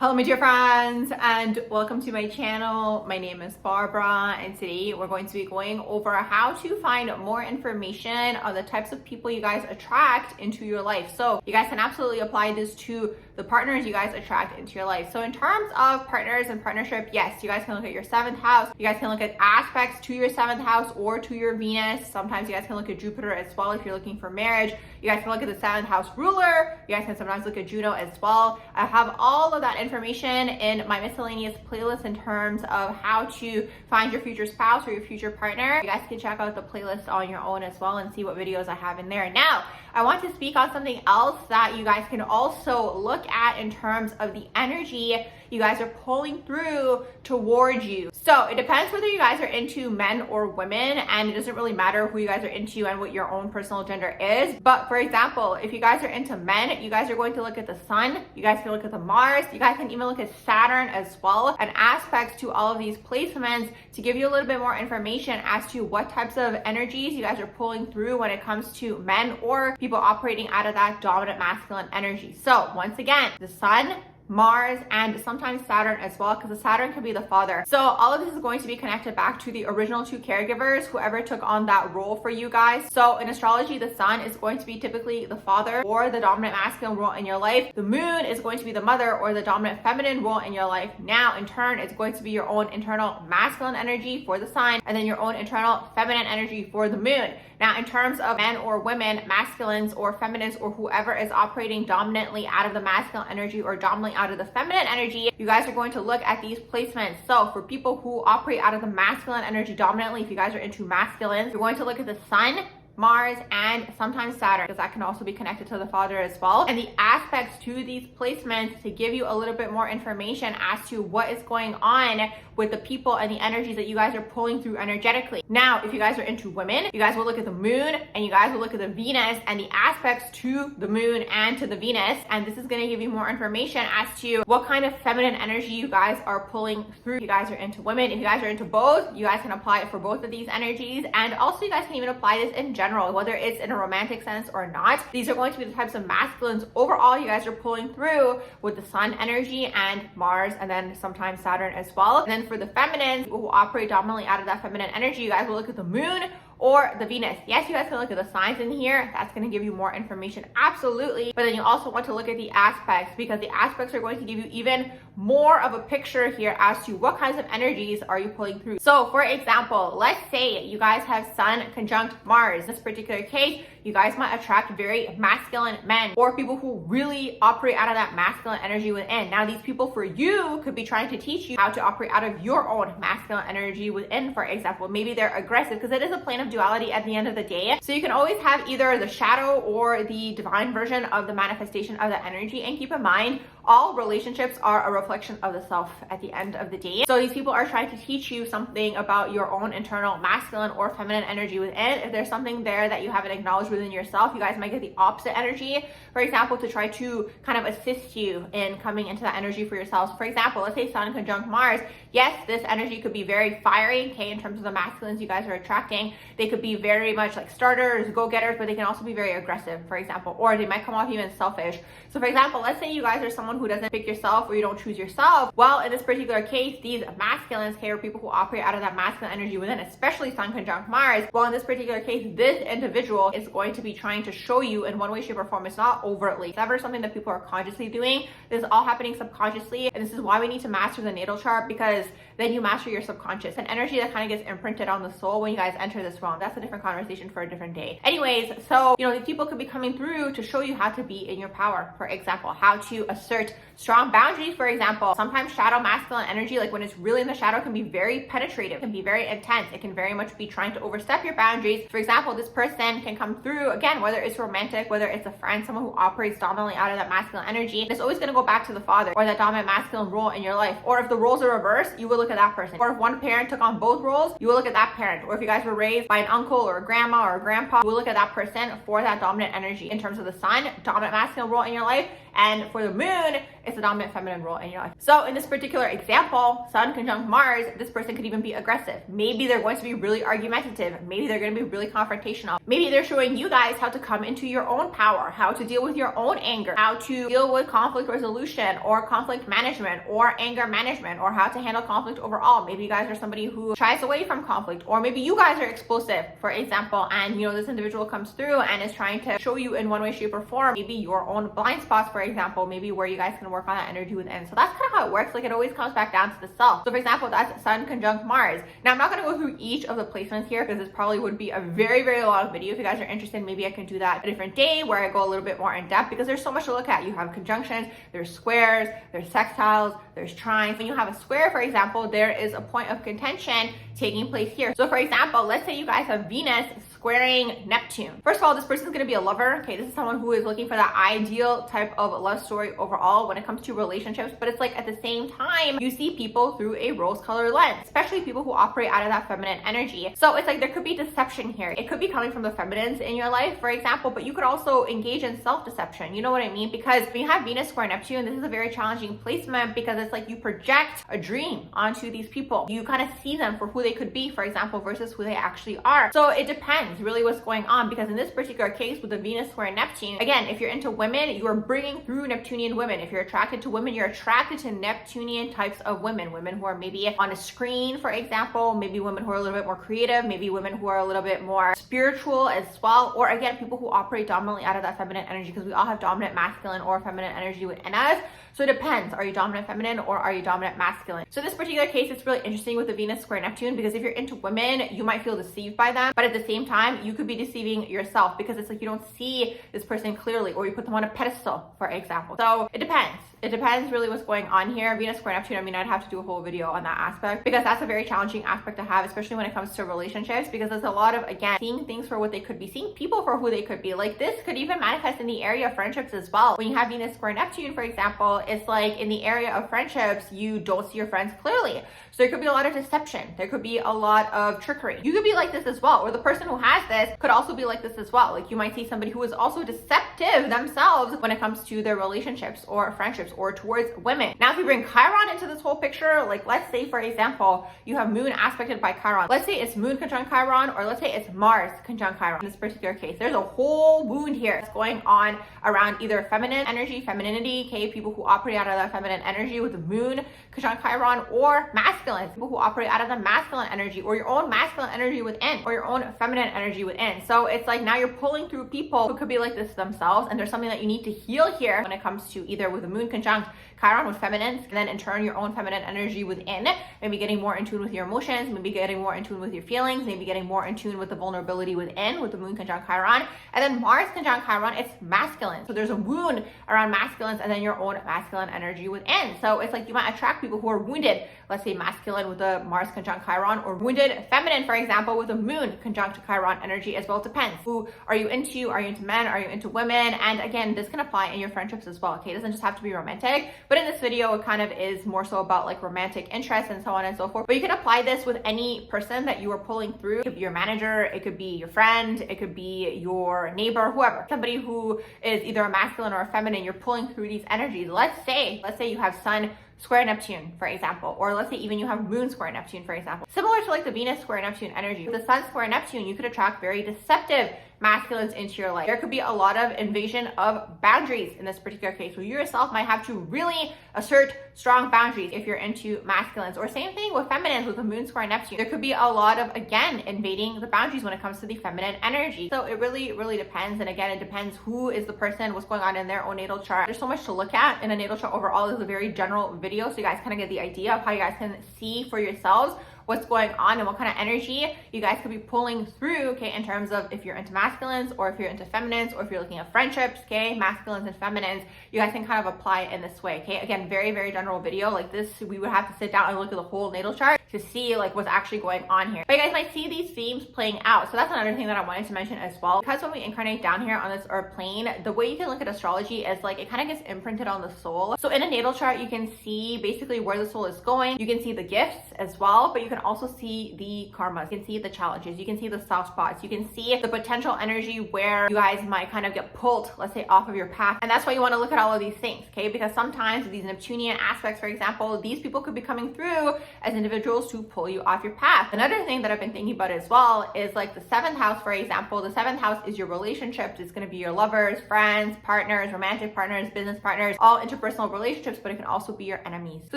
Hello my dear friends and welcome to my channel. My name is Barbara and today we're going to be going over how to find more information on the types of people you guys attract into your life. So you guys can absolutely apply this to the partners you guys attract into your life. So in terms of partners and partnership, yes, you guys can look at your 7th house. You guys can look at aspects to your 7th house or to your Venus. Sometimes you guys can look at Jupiter as well if you're looking for marriage. You guys can look at the 7th house ruler. You guys can sometimes look at Juno as well. I have all of that information in my miscellaneous playlist in terms of how to find your future spouse or your future partner. You guys can check out the playlist on your own as well and see what videos I have in there. Now, I want to speak on something else that you guys can also look at in terms of the energy you guys are pulling through towards you. So it depends whether you guys are into men or women, and it doesn't really matter who you guys are into and what your own personal gender is. But for example, if you guys are into men, you guys are going to look at the sun, you guys can look at the Mars, you guys can even look at Saturn as well, and aspects to all of these placements to give you a little bit more information as to what types of energies you guys are pulling through when it comes to men or people operating out of that dominant masculine energy. So once again, the sun, Mars, and sometimes Saturn as well, because the Saturn can be the father. So all of this is going to be connected back to the original 2 caregivers, whoever took on that role for you guys. So in astrology, the sun is going to be typically the father or the dominant masculine role in your life. The moon is going to be the mother or the dominant feminine role in your life. Now, in turn, it's going to be your own internal masculine energy for the sun, and then your own internal feminine energy for the moon. Now, in terms of men or women, masculines or feminines, or whoever is operating dominantly out of the masculine energy or dominantly out of the feminine energy, you guys are going to look at these placements. So for people who operate out of the masculine energy dominantly, if you guys are into masculines, you're going to look at the sun, Mars, and sometimes Saturn, because that can also be connected to the father as well. And the aspects to these placements to give you a little bit more information as to what is going on with the people and the energies that you guys are pulling through energetically. Now, if you guys are into women, you guys will look at the moon and you guys will look at the Venus and the aspects to the moon and to the Venus. And this is going to give you more information as to what kind of feminine energy you guys are pulling through. If you guys are into women, if you guys are into both, you guys can apply it for both of these energies. And also you guys can even apply this in general, whether it's in a romantic sense or not. These are going to be the types of masculines overall you guys are pulling through with the sun energy and Mars, and then sometimes Saturn as well. And then for the feminines, people who operate dominantly out of that feminine energy, you guys will look at the moon or the Venus. Yes, you guys can look at the signs in here. That's going to give you more information, absolutely. But then you also want to look at the aspects, because the aspects are going to give you even more of a picture here as to what kinds of energies are you pulling through. So for example, let's say you guys have Sun conjunct Mars. In this particular case, you guys might attract very masculine men or people who really operate out of that masculine energy within. Now, these people for you could be trying to teach you how to operate out of your own masculine energy within, for example. Maybe they're aggressive, because it is a plane of duality at the end of the day. So you can always have either the shadow or the divine version of the manifestation of the energy. And keep in mind, all relationships are a reflection of the self at the end of the day. So these people are trying to teach you something about your own internal masculine or feminine energy within. If there's something there that you haven't acknowledged within yourself, you guys might get the opposite energy, for example, to try to kind of assist you in coming into that energy for yourselves. For example, let's say Sun conjunct Mars. Yes, this energy could be very fiery, okay, in terms of the masculines you guys are attracting. They could be very much like starters, go-getters, but they can also be very aggressive, for example, or they might come off even selfish. So for example, let's say you guys are someone who doesn't pick yourself or you don't choose yourself. Well, in this particular case, these masculines, okay, are people who operate out of that masculine energy within, especially Sun conjunct Mars. Well, in this particular case, this individual is going to be trying to show you in one way, shape, or form. It's not overtly. It's never something that people are consciously doing. This is all happening subconsciously. And this is why we need to master the natal chart, because then you master your subconscious. An energy that kind of gets imprinted on the soul when you guys enter this realm. That's a different conversation for a different day. Anyways, so, you know, these people could be coming through to show you how to be in your power. For example, how to assert strong boundaries, for example. Sometimes shadow masculine energy, like when it's really in the shadow, can be very penetrative, can be very intense. It can very much be trying to overstep your boundaries. For example, this person can come through, again, whether it's romantic, whether it's a friend, someone who operates dominantly out of that masculine energy. It's always going to go back to the father or that dominant masculine role in your life. Or if the roles are reversed, you will look at that person. Or if one parent took on both roles, you will look at that parent. Or if you guys were raised by an uncle or a grandma or a grandpa, you will look at that person for that dominant energy. In terms of the sun, dominant masculine role in your life, And for the moon, it's the dominant feminine role in your life. So in this particular example, Sun conjunct Mars, this person could even be aggressive. Maybe they're going to be really argumentative. Maybe they're going to be really confrontational. Maybe they're showing you guys how to come into your own power, how to deal with your own anger, how to deal with conflict resolution or conflict management or anger management, or how to handle conflict overall. Maybe you guys are somebody who shies away from conflict, or maybe you guys are explosive, for example, and this individual comes through and is trying to show you in one way, shape, or form, maybe your own blind spots, for example, maybe where you guys can work on that energy within. So that's kind of how it works. Like, it always comes back down to the self. So for example, that's Sun conjunct Mars. Now I'm not going to go through each of the placements here because this probably would be a very, very long video. If you guys are interested, maybe I can do that a different day where I go a little bit more in depth, because there's so much to look at. You have conjunctions, there's squares, there's sextiles, there's trines. When you have a square, for example, there is a point of contention taking place here. So for example, let's say you guys have Venus squaring Neptune. First of all, this person is going to be a lover. Okay, this is someone who is looking for that ideal type of love story overall when it comes to relationships. But it's like, at the same time, you see people through a rose-colored lens, especially people who operate out of that feminine energy. So it's like there could be deception here. It could be coming from the feminines in your life, for example, but you could also engage in self-deception. You know what I mean? Because when you have Venus square Neptune, this is a very challenging placement, because it's like you project a dream onto these people. You kind of see them for who they could be, for example, versus who they actually are. So it depends really what's going on, because in this particular case with the Venus square Neptune, again, if you're into women, you are bringing through Neptunian women. If you're attracted to women, you're attracted to Neptunian types of women who are maybe on a screen, for example, maybe women who are a little bit more creative, maybe women who are a little bit more spiritual as well, or again, people who operate dominantly out of that feminine energy, because we all have dominant masculine or feminine energy within us. So it depends. Are you dominant feminine or are you dominant masculine? So in this particular case, it's really interesting with the Venus square Neptune, because if you're into women, you might feel deceived by them, but at the same time, you could be deceiving yourself, because it's like you don't see this person clearly, or you put them on a pedestal, for example. So it depends. It depends really what's going on here. Venus square Neptune, I mean, I'd have to do a whole video on that aspect, because that's a very challenging aspect to have, especially when it comes to relationships, because there's a lot of, again, seeing things for what they could be, seeing people for who they could be. Like, this could even manifest in the area of friendships as well. When you have Venus square Neptune, for example, it's like in the area of friendships, you don't see your friends clearly. So there could be a lot of deception. There could be a lot of trickery. You could be like this as well, or the person who has this could also be like this as well. Like, you might see somebody who is also deceptive themselves when it comes to their relationships or friendships or towards women. Now, if you bring Chiron into this whole picture, like, let's say, for example, you have Moon aspected by Chiron. Let's say it's Moon conjunct Chiron, or let's say it's Mars conjunct Chiron. In this particular case, there's a whole wound here that's going on around either feminine energy, femininity, okay, people who operate out of that feminine energy with the Moon conjunct Chiron, or masculine, people who operate out of the masculine energy, or your own masculine energy within, or your own feminine energy within. So it's like now you're pulling through people who could be like this themselves, and there's something that you need to heal here when it comes to either with the Moon conjunct Chiron with feminines, and then in turn your own feminine energy within, maybe getting more in tune with your emotions, maybe getting more in tune with your feelings, maybe getting more in tune with the vulnerability within with the Moon conjunct Chiron. And then Mars conjunct Chiron, it's masculine. So there's a wound around masculines and then your own masculine energy within. So it's like you might attract people who are wounded, let's say masculine with the Mars conjunct Chiron, or wounded feminine, for example, with the Moon conjunct Chiron energy as well. It depends. Who are you into? Are you into men? Are you into women? And again, this can apply in your friendships as well, okay? It doesn't just have to be romantic, but in this video, it kind of is more so about like romantic interests and so on and so forth. But you can apply this with any person that you are pulling through. It could be your manager, it could be your friend, it could be your neighbor, whoever. Somebody who is either a masculine or a feminine, you're pulling through these energies. Let's say you have Sun square Neptune, for example, or let's say even you have Moon square Neptune, for example. Similar to like the Venus square Neptune energy, with the Sun square Neptune, you could attract very deceptive masculines into your life. There could be a lot of invasion of boundaries in this particular case, where you yourself might have to really assert strong boundaries if you're into masculines. Or same thing with feminines with the Moon square Neptune. There could be a lot of, again, invading the boundaries when it comes to the feminine energy. So it really, really depends. And again, it depends who is the person, what's going on in their own natal chart. There's so much to look at in a natal chart overall. This is a very general video, so you guys kind of get the idea of how you guys can see for yourselves what's going on and what kind of energy you guys could be pulling through, okay, in terms of if you're into masculines or if you're into feminines, or if you're looking at friendships, okay, masculines and feminines, you guys can kind of apply it in this way, okay? Again, very, very general video like this. We would have to sit down and look at the whole natal chart to see like what's actually going on here. But you guys might see these themes playing out. So that's another thing that I wanted to mention as well. Because when we incarnate down here on this earth plane, the way you can look at astrology is like it kind of gets imprinted on the soul. So in a natal chart, you can see basically where the soul is going. You can see the gifts as well, but you can also see the karmas. You can see the challenges. You can see the soft spots. You can see the potential energy where you guys might kind of get pulled, let's say, off of your path. And that's why you want to look at all of these things, okay? Because sometimes these Neptunian aspects, for example, these people could be coming through as individuals to pull you off your path. Another thing that I've been thinking about as well is like the 7th house, for example. The 7th house is your relationships. It's going to be your lovers, friends, partners, romantic partners, business partners, all interpersonal relationships, but it can also be your enemies. So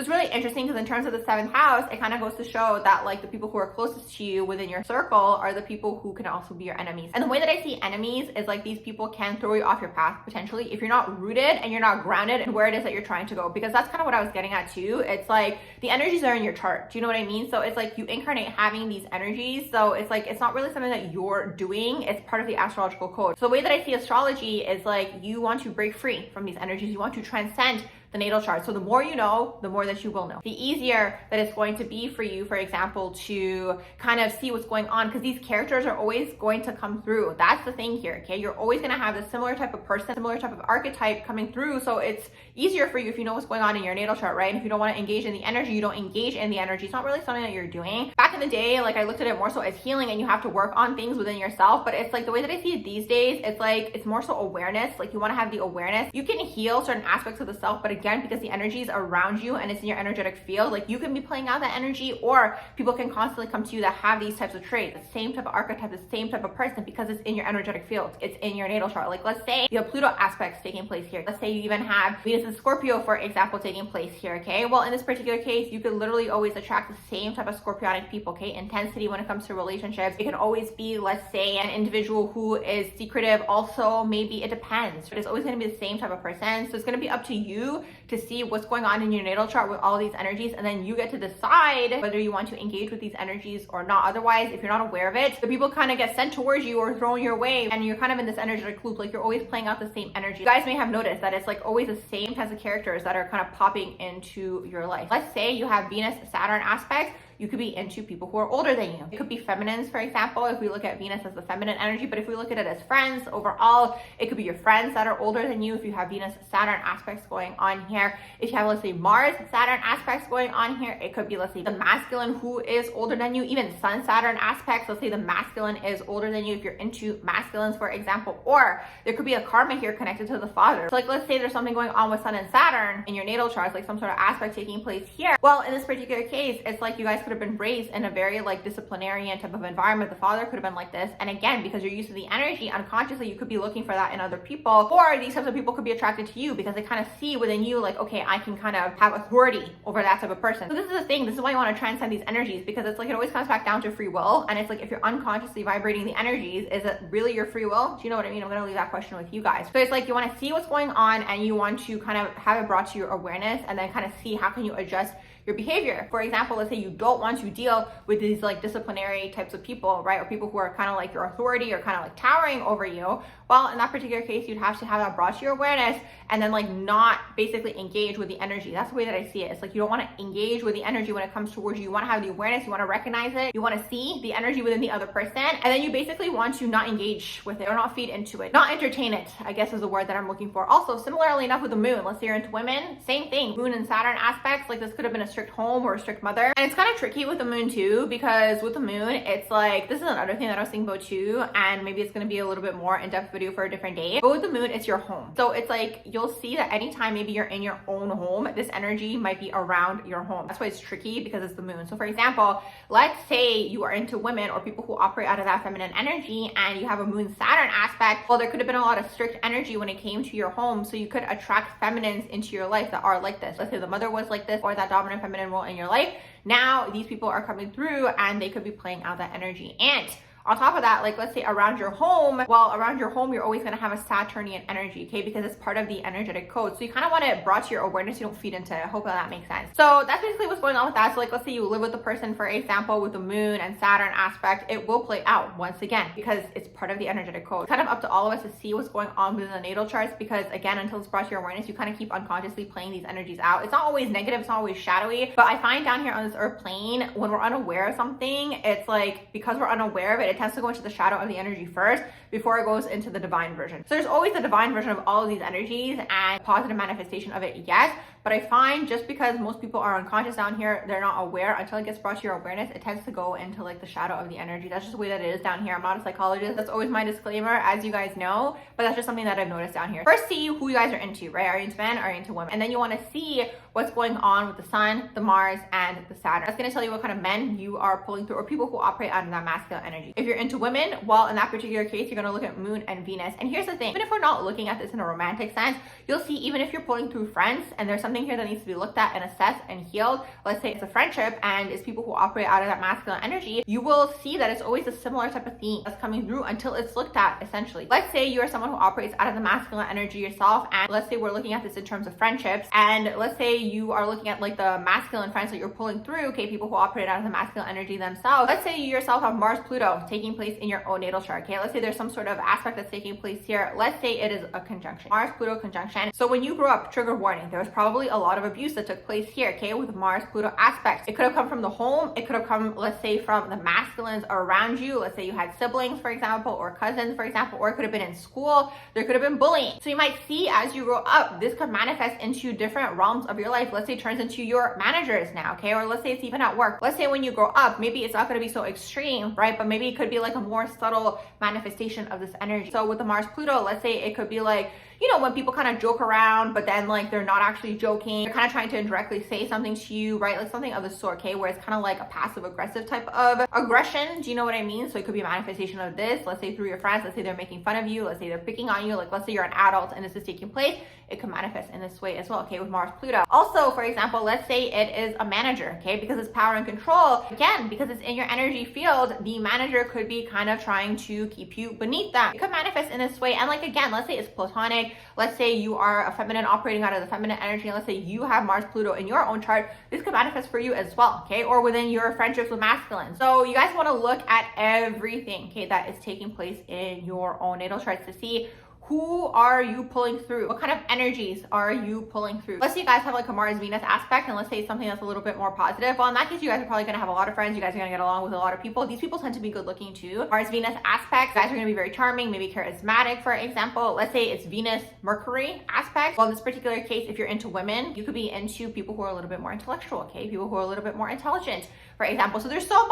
it's really interesting because in terms of the 7th house, it kind of goes to show that like the people who are closest to you within your circle are the people who can also be your enemies. And the way that I see enemies is like these people can throw you off your path potentially if you're not rooted and you're not grounded in where it is that you're trying to go, because that's kind of what I was getting at too. It's like the energies are in your chart. Do you know what I mean? So it's like you incarnate having these energies. So it's like it's not really something that you're doing. It's part of the astrological code. So the way that I see astrology is like you want to break free from these energies. You want to transcend the natal chart. So the more you know, the more that you will know. The easier that it's going to be for you, for example, to kind of see what's going on, because these characters are always going to come through. That's the thing here, okay? You're always going to have a similar type of person, similar type of archetype coming through. So it's easier for you if you know what's going on in your natal chart, right? And if you don't want to engage in the energy, you don't engage in the energy. It's not really something that you're doing. Back in the day, like I looked at it more so as healing, and you have to work on things within yourself. But it's like the way that I see it these days, it's like it's more so awareness. Like you want to have the awareness. You can heal certain aspects of the self, but again, because the energy is around you and it's in your energetic field, like you can be playing out that energy, or people can constantly come to you that have these types of traits, the same type of archetype, the same type of person, because it's in your energetic field. It's in your natal chart. Like let's say you have Pluto aspects taking place here. Let's say you even have Venus and Scorpio, for example, taking place here, okay? Well, in this particular case, you could literally always attract the same type of Scorpionic people, okay? Intensity when it comes to relationships. It can always be, let's say, an individual who is secretive. Also, maybe it depends, but it's always going to be the same type of person. So it's going to be up to you to see what's going on in your natal chart with all these energies, and then you get to decide whether you want to engage with these energies or not. Otherwise, if you're not aware of it, the people kind of get sent towards you or thrown your way, and you're kind of in this energetic loop. Like you're always playing out the same energy. You guys may have noticed that it's like always the same kinds of characters that are kind of popping into your life. Let's say you have Venus Saturn aspects. You could be into people who are older than you. It could be feminines, for example, if we look at Venus as the feminine energy. But if we look at it as friends overall, it could be your friends that are older than you if you have Venus Saturn aspects going on here. If you have, let's say, Mars Saturn aspects going on here, it could be, let's say, the masculine who is older than you. Even Sun Saturn aspects, let's say the masculine is older than you if you're into masculines, for example. Or there could be a karma here connected to the father. So like let's say there's something going on with Sun and Saturn in your natal charts, like some sort of aspect taking place here. Well, in this particular case, it's like you guys could have been raised in a very like disciplinarian type of environment. The father could have been like this, and again, because you're used to the energy, unconsciously you could be looking for that in other people, or these types of people could be attracted to you because they kind of see within you like, okay, I can kind of have authority over that type of person. So this is the thing, this is why you want to transcend these energies, because it's like it always comes back down to free will. And it's like if you're unconsciously vibrating the energies, is it really your free will? Do you know what I mean? I'm gonna leave that question with you guys. So it's like you want to see what's going on, and you want to kind of have it brought to your awareness, and then kind of see how can you adjust your behavior. For example, let's say you don't want to deal with these like disciplinary types of people, right? Or people who are kind of like your authority or kind of like towering over you. Well, in that particular case, you'd have to have that brought to your awareness, and then like not basically engage with the energy. That's the way that I see it. It's like you don't want to engage with the energy when it comes towards you. You want to have the awareness, you want to recognize it, you want to see the energy within the other person, and then you basically want to not engage with it or not feed into it, not entertain it, I guess is the word that I'm looking for. Also, similarly enough with the moon, let's say you're into women, same thing. Moon and Saturn aspects, like this could have been a strict home or a strict mother. And it's kind of tricky with the moon too, because with the moon, it's like, this is another thing that I was thinking about too, and maybe it's going to be a little bit more in-depth video for a different day. But with the moon, it's your home. So it's like, you'll see that anytime maybe you're in your own home, this energy might be around your home. That's why it's tricky, because it's the moon. So for example, let's say you are into women or people who operate out of that feminine energy, and you have a moon Saturn aspect. Well, there could have been a lot of strict energy when it came to your home. So you could attract feminines into your life that are like this. Let's say the mother was like this, or that dominant feminine role in your life. Now these people are coming through, and they could be playing out that energy. And On top of that, like let's say around your home, well, around your home, you're always going to have a Saturnian energy, okay, because it's part of the energetic code. So you kind of want it brought to your awareness. You don't feed into it. I hope that makes sense. So that's basically what's going on with that. So like, let's say you live with the person, for example, with the moon and Saturn aspect, it will play out once again because it's part of the energetic code. It's kind of up to all of us to see what's going on within the natal charts, because again, until it's brought to your awareness, you kind of keep unconsciously playing these energies out. It's not always negative, it's not always shadowy, but I find down here on this earth plane, when we're unaware of something, it's like, because we're unaware of it, it tends to go into the shadow of the energy first before it goes into the divine version. So there's always the divine version of all of these energies and positive manifestation of it, yes. But I find just because most people are unconscious down here, they're not aware until it gets brought to your awareness, it tends to go into like the shadow of the energy. That's just the way that it is down here. I'm not a psychologist. That's always my disclaimer, as you guys know, but that's just something that I've noticed down here. First, see who you guys are into, right? Are you into men? Are you into women? And then you want to see what's going on with the sun, the Mars, and the Saturn. That's going to tell you what kind of men you are pulling through, or people who operate out of that masculine energy. If you're into women, well, in that particular case, you're going to look at moon and Venus. And here's the thing, even if we're not looking at this in a romantic sense, you'll see even if you're pulling through friends and there's something here that needs to be looked at and assessed and healed, let's say it's a friendship and it's people who operate out of that masculine energy, you will see that it's always a similar type of theme that's coming through until it's looked at, essentially. Let's say you are someone who operates out of the masculine energy yourself, and let's say we're looking at this in terms of friendships, and let's say you are looking at like the masculine friends that you're pulling through, okay, people who operate out of the masculine energy themselves. Let's say you yourself have Mars Pluto taking place in your own natal chart, okay? Let's say there's some sort of aspect that's taking place here. Let's say it is a conjunction, Mars Pluto conjunction. So when you grew up, trigger warning, there was probably a lot of abuse that took place here, okay, with Mars Pluto aspects. It could have come from the home, it could have come, let's say, from the masculines around you. Let's say you had siblings, for example, or cousins, for example, or it could have been in school. There could have been bullying. So you might see as you grow up, this could manifest into different realms of your life. Let's say it turns into your managers now, okay? Or let's say it's even at work. Let's say when you grow up, maybe it's not going to be so extreme, right? But maybe it could be like a more subtle manifestation of this energy. So with the Mars Pluto, let's say it could be like, you know, when people kind of joke around, but then like they're not actually joking, they're kind of trying to indirectly say something to you, right? Like something of the sort, okay, where it's kind of like a passive aggressive type of aggression. Do you know what I mean? So it could be a manifestation of this, let's say through your friends, let's say they're making fun of you, let's say they're picking on you, like let's say you're an adult and this is taking place, it could manifest in this way as well, okay, with Mars Pluto. Also, for example, let's say it is a manager, okay, because it's power and control, again, because it's in your energy field, the manager could be kind of trying to keep you beneath them. It could manifest in this way, and like again, let's say it's platonic, let's say you are a feminine operating out of the feminine energy, and let's say you have Mars Pluto in your own chart, this could manifest for you as well, okay, or within your friendships with masculines. So you guys want to look at everything, okay, that is taking place in your own natal charts to see who are you pulling through? What kind of energies are you pulling through? Let's say you guys have like a Mars Venus aspect, and let's say it's something that's a little bit more positive. Well, in that case, you guys are probably going to have a lot of friends. You guys are going to get along with a lot of people. These people tend to be good looking too. Mars Venus aspects, you guys are going to be very charming, maybe charismatic, for example. Let's say it's Venus Mercury aspect. Well, in this particular case, if you're into women, you could be into people who are a little bit more intellectual, okay? People who are a little bit more intelligent, for example. So there is so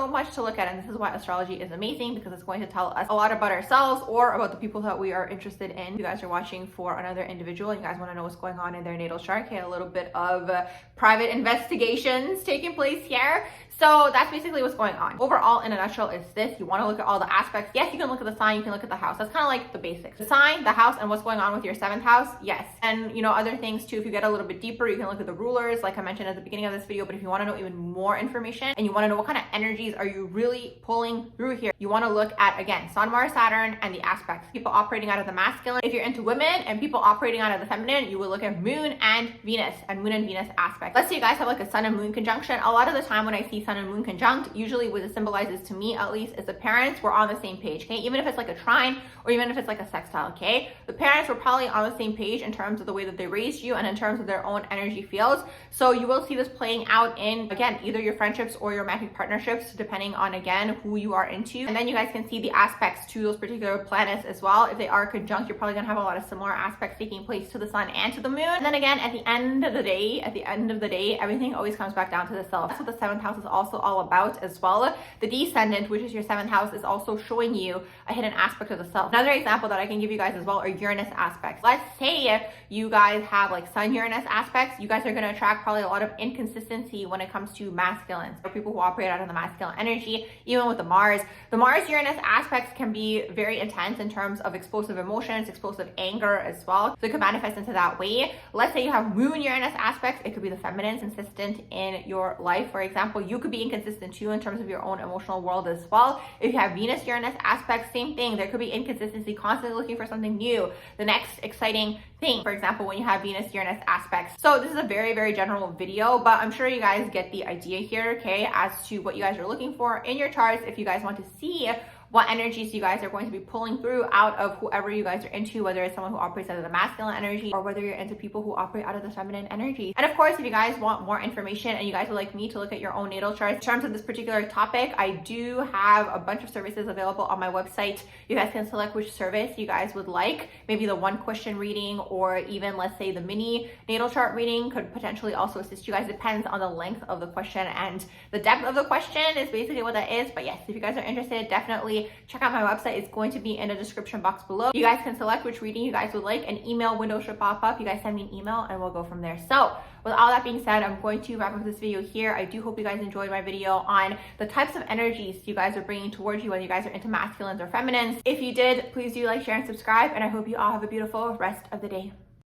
much to look at, and this is why astrology is amazing, because it's going to tell us a lot about ourselves or about the people that we are interested in. You guys are watching for another individual and you guys want to know what's going on in their natal chart, okay, a little bit of private investigations taking place here. So that's basically what's going on. Overall, in a nutshell, is this. You want to look at all the aspects. Yes, you can look at the sign, you can look at the house. That's kind of like the basics. The sign, the house, and what's going on with your 7th house, yes. And you know, other things too, if you get a little bit deeper, you can look at the rulers, like I mentioned at the beginning of this video. But if you want to know even more information and you want to know what kind of energies are you really pulling through here, you want to look at, again, Sun, Mars, Saturn, and the aspects. People operating out of the masculine. If you're into women and people operating out of the feminine, you will look at Moon and Venus and Moon and Venus aspects. Let's say you guys have like a Sun and Moon conjunction. A lot of the time when I see Sun and Moon conjunct, usually what it symbolizes to me, at least, is the parents were on the same page, okay? Even if it's like a trine or even if it's like a sextile, okay? The parents were probably on the same page in terms of the way that they raised you and in terms of their own energy fields. So you will see this playing out in, again, either your friendships or your romantic partnerships, depending on, again, who you are into. And then you guys can see the aspects to those particular planets as well. If they are conjunct, you're probably gonna have a lot of similar aspects taking place to the sun and to the moon. And then again, at the end of the day, everything always comes back down to the self. That's what the 7th house is also all about as well. The descendant, which is your 7th house, is also showing you a hidden aspect of the self. Another example that I can give you guys as well are Uranus aspects. Let's say you guys have like Sun Uranus aspects, you guys are going to attract probably a lot of inconsistency when it comes to masculines or people who operate out of the masculine energy. Even with the Mars Uranus aspects can be very intense in terms of explosive emotions, explosive anger as well. So it could manifest into that way. Let's say you have Moon Uranus aspects, it could be the feminine insistent in your life. For example, you could could be inconsistent too in terms of your own emotional world as well. If you have Venus Uranus aspects, same thing. There could be inconsistency, constantly looking for something new, the next exciting thing, for example, when you have Venus Uranus aspects. So this is a very, very general video, but I'm sure you guys get the idea here, okay, as to what you guys are looking for in your charts. If you guys want to see what energies you guys are going to be pulling through out of whoever you guys are into, whether it's someone who operates out of the masculine energy or whether you're into people who operate out of the feminine energy. And of course, if you guys want more information and you guys would like me to look at your own natal charts in terms of this particular topic, I do have a bunch of services available on my website. You guys can select which service you guys would like. Maybe the one question reading, or even let's say the mini natal chart reading could potentially also assist you guys. Depends on the length of the question and the depth of the question is basically what that is. But yes, if you guys are interested, definitely check out my website. It's going to be in the description box below. You guys can select which reading you guys would like. An email window should pop up. You guys send me an email and we'll go from there. So with all that being said, I'm going to wrap up this video here. I do hope you guys enjoyed my video on the types of energies you guys are bringing towards you, whether you guys are into masculines or feminines. If you did, please do like, share, and subscribe. And I hope you all have a beautiful rest of the day.